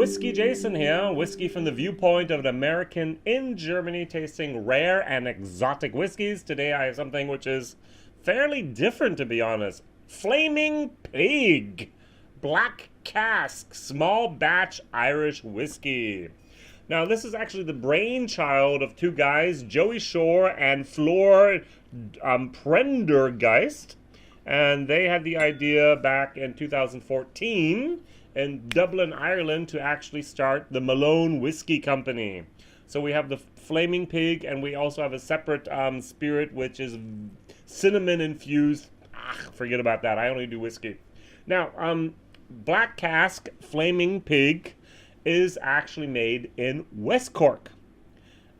WhiskyJason here, whiskey from the viewpoint of an American in Germany tasting rare and exotic whiskeys. Today I have something which is fairly different, to be honest. Flaming Pig Black Cask Small Batch Irish Whiskey. Now this is actually the brainchild of two guys, Joey Shore and Floor Prendergeist. And they had the idea back in 2014 in Dublin, Ireland, to actually start the Malone Whiskey Company. So we have the Flaming Pig, and we also have a separate spirit which is cinnamon infused. Forget about that. I only do whiskey. Now, Black Cask Flaming Pig is actually made in West Cork.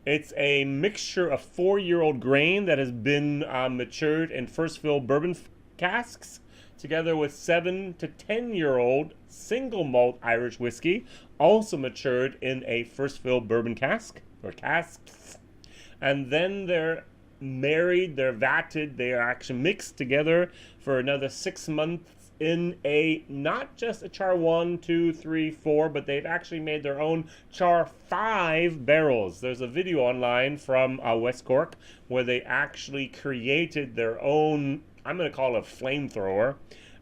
It's a mixture of 4-year-old grain that has been matured in first fill bourbon casks, together with 7 to 10-year-old single malt Irish whiskey, also matured in a first fill bourbon cask or casks. And then they're married, they're vatted, they are actually mixed together for another 6 months in a, not just a char 1, 2, 3, 4, but they've actually made their own char 5 barrels. There's a video online from West Cork where they actually created their own, I'm going to call it a flamethrower,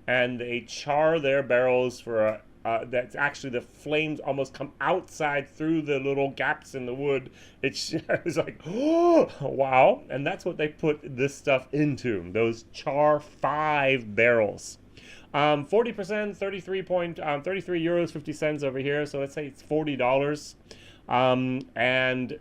and they char their barrels for that's actually the flames almost come outside through the little gaps in the wood. It's was like, oh wow. And that's what they put this stuff into, those char 5 barrels. 40%, 33 euros 50 cents over here, so let's say it's $40. And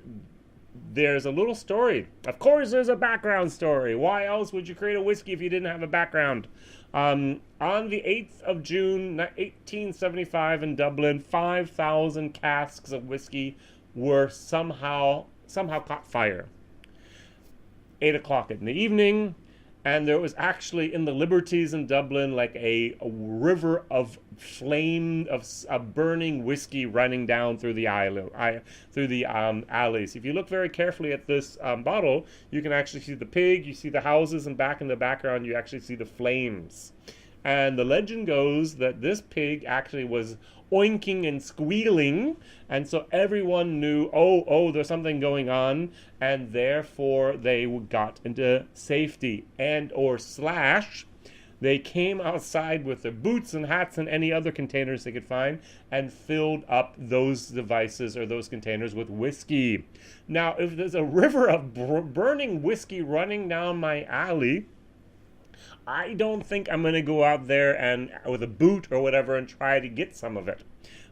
there's a little story. Of course there's a background story. Why else would you create a whiskey if you didn't have a background? On the 8th of June 1875 in Dublin, 5,000 casks of whiskey were somehow caught fire. 8 o'clock in the evening, and there was actually in the Liberties in Dublin like a river of flame, of burning whiskey running down through the alleys. If you look very carefully at this bottle, you can actually see the pig, you see the houses, and back in the background you actually see the flames. And the legend goes that this pig actually was oinking and squealing, and so everyone knew, oh, there's something going on, and therefore they got into safety, and or slash, they came outside with their boots and hats and any other containers they could find and filled up those devices or those containers with whiskey. Now, if there's a river of burning whiskey running down my alley, I don't think I'm going to go out there and with a boot or whatever and try to get some of it.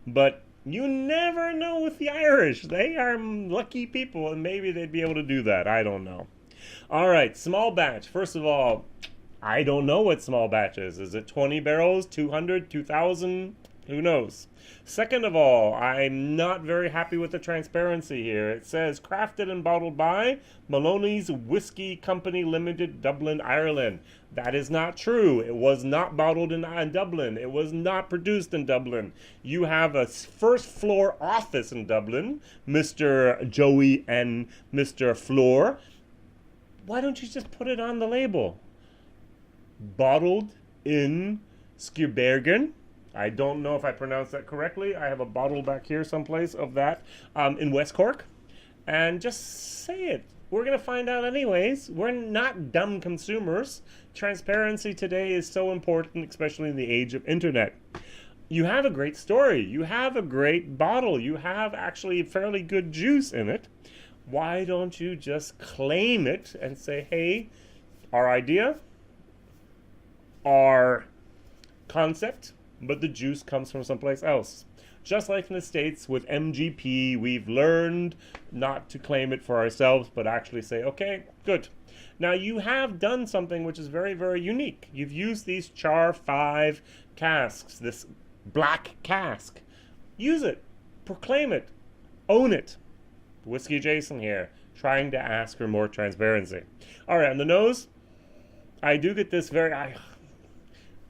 But you never know with the Irish. They are lucky people, and maybe they'd be able to do that. I don't know. All right, small batch. First of all, I don't know what small batch is. Is it 20 barrels, 200, 2,000? Who knows? Second of all, I'm not very happy with the transparency here. It says crafted and bottled by Maloney's Whiskey Company Limited, Dublin, Ireland. That is not true. It was not bottled in Dublin. It was not produced in Dublin. You have a first floor office in Dublin, Mr. Joey and Mr. Floor. Why don't you just put it on the label? Bottled in Skjerbergen. I don't know if I pronounced that correctly. I have a bottle back here someplace of that in West Cork. And just say it. We're going to find out anyways. We're not dumb consumers. Transparency today is so important, especially in the age of internet. You have a great story. You have a great bottle. You have actually fairly good juice in it. Why don't you just claim it and say, hey, our idea, our concept, but the juice comes from someplace else. Just like in the States with MGP, we've learned not to claim it for ourselves, but actually say, okay, good. Now you have done something which is very, very unique. You've used these char 5 casks, this black cask. Use it, proclaim it, own it. WhiskyJason here, trying to ask for more transparency. All right, on the nose, I do get this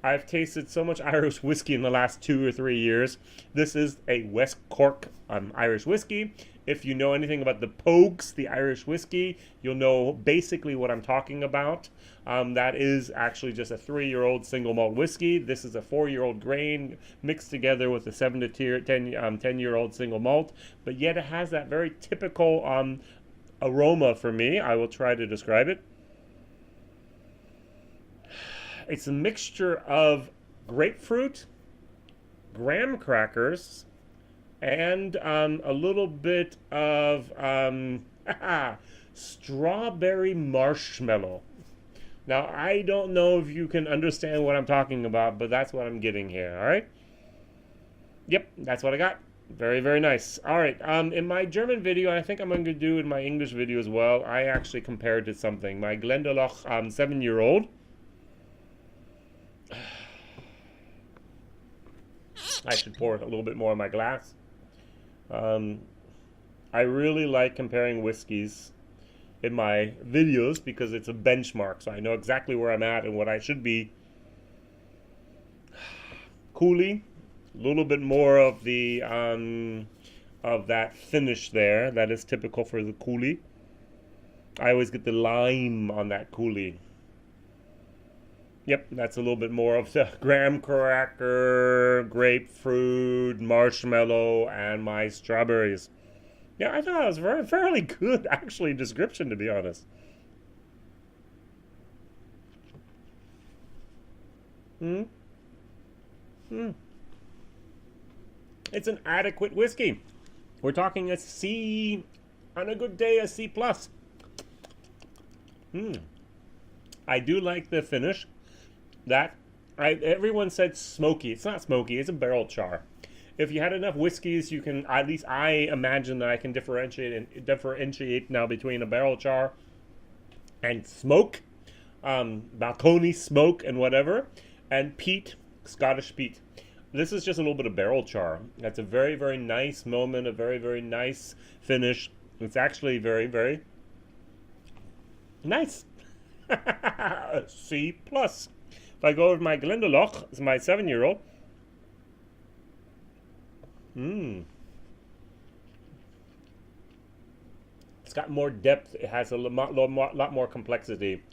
I've tasted so much Irish whiskey in the last 2 or 3 years. This is a West Cork Irish whiskey. If you know anything about the Pokes, the Irish whiskey, you'll know basically what I'm talking about. That is actually just a 3-year-old single malt whiskey. This is a 4-year-old grain mixed together with a 7 to 10-year-old single malt. But yet it has that very typical aroma for me. I will try to describe it. It's a mixture of grapefruit, graham crackers, and a little bit of strawberry marshmallow. Now, I don't know if you can understand what I'm talking about, but that's what I'm getting here, all right? Yep, that's what I got. Very, very nice. All right, in my German video, I think I'm going to do in my English video as well, I actually compared to something. My Glendalough 7-year-old. I should pour a little bit more in my glass. I really like comparing whiskeys in my videos because it's a benchmark, so I know exactly where I'm at and what I should be. Cooley, a little bit more of the of that finish there. That is typical for the Cooley. I always get the lime on that Cooley. Yep, that's a little bit more of the graham cracker, grapefruit, marshmallow, and my strawberries. Yeah, I thought it was a fairly good, actually, description, to be honest. It's an adequate whiskey. We're talking a C, on a good day, a C+. I do like the finish. Everyone said smoky. It's not smoky, it's a barrel char. If you had enough whiskeys, you can, at least I imagine that I can differentiate now between a barrel char and smoke, balcony smoke and whatever, and peat, Scottish peat. This is just a little bit of barrel char. That's a very, very nice moment, a very, very nice finish. It's actually very, very nice. C+. If I go with my Glendalough, it's my 7-year-old. It's got more depth. It has a lot more complexity.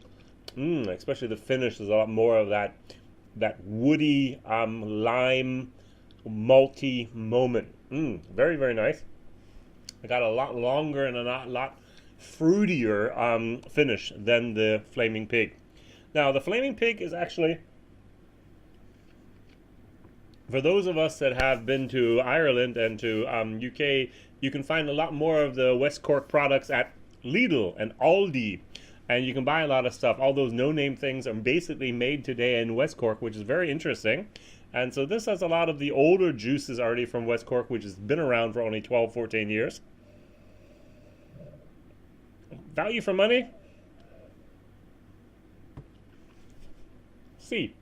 Especially the finish is a lot more of that woody lime malty moment. Very, very nice. I got a lot longer and a lot fruitier finish than the Flaming Pig. Now, the Flaming Pig is actually, for those of us that have been to Ireland and to UK, you can find a lot more of the West Cork products at Lidl and Aldi. And you can buy a lot of stuff. All those no-name things are basically made today in West Cork, which is very interesting. And so this has a lot of the older juices already from West Cork, which has been around for only 12, 14 years. Value for money? C.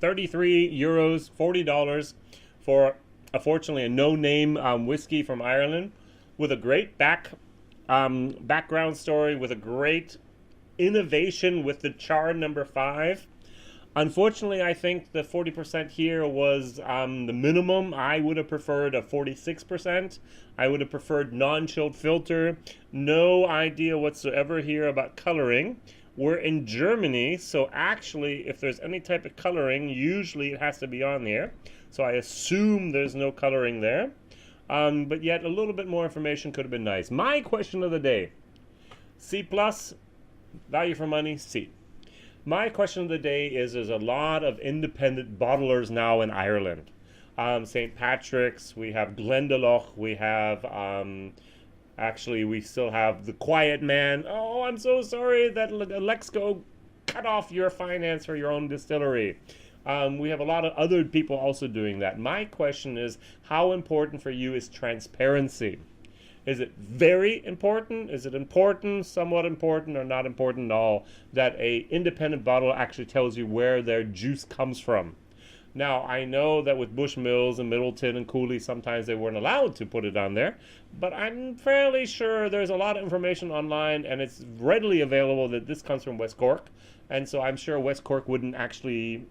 33 euros, $40 for, unfortunately, a no-name whiskey from Ireland with a great background story, with a great innovation with the char number 5. Unfortunately, I think the 40% here was the minimum. I would have preferred a 46%. I would have preferred non-chilled filter. No idea whatsoever here about coloring. We're in Germany, so actually, if there's any type of coloring, usually it has to be on there. So I assume there's no coloring there. But yet a little bit more information could have been nice. My question of the day, C+, value for money, C. My question of the day is, there's a lot of independent bottlers now in Ireland. St. Patrick's, we have Glendalough, we have, actually we still have the Quiet Man. Oh, I'm so sorry that Lexco cut off your finance for your own distillery. We have a lot of other people also doing that. My question is, how important for you is transparency? Is it very important? Is it important, somewhat important, or not important at all, that a independent bottler actually tells you where their juice comes from? Now, I know that with Bushmills and Middleton and Cooley, sometimes they weren't allowed to put it on there, but I'm fairly sure there's a lot of information online, and it's readily available that this comes from West Cork, and so I'm sure West Cork wouldn't actually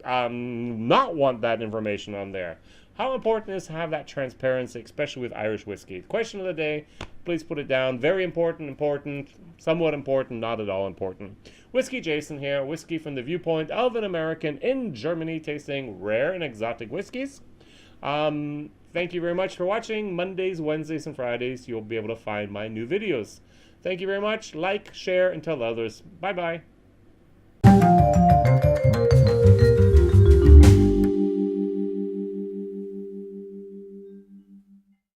not want that information on there. How important is to have that transparency, especially with Irish whiskey? Question of the day, please put it down. Very important, important, somewhat important, not at all important. Whiskey Jason here, whiskey from the viewpoint of an American in Germany tasting rare and exotic whiskeys. Thank you very much for watching. Mondays, Wednesdays, and Fridays, you'll be able to find my new videos. Thank you very much. Like, share, and tell others. Bye-bye.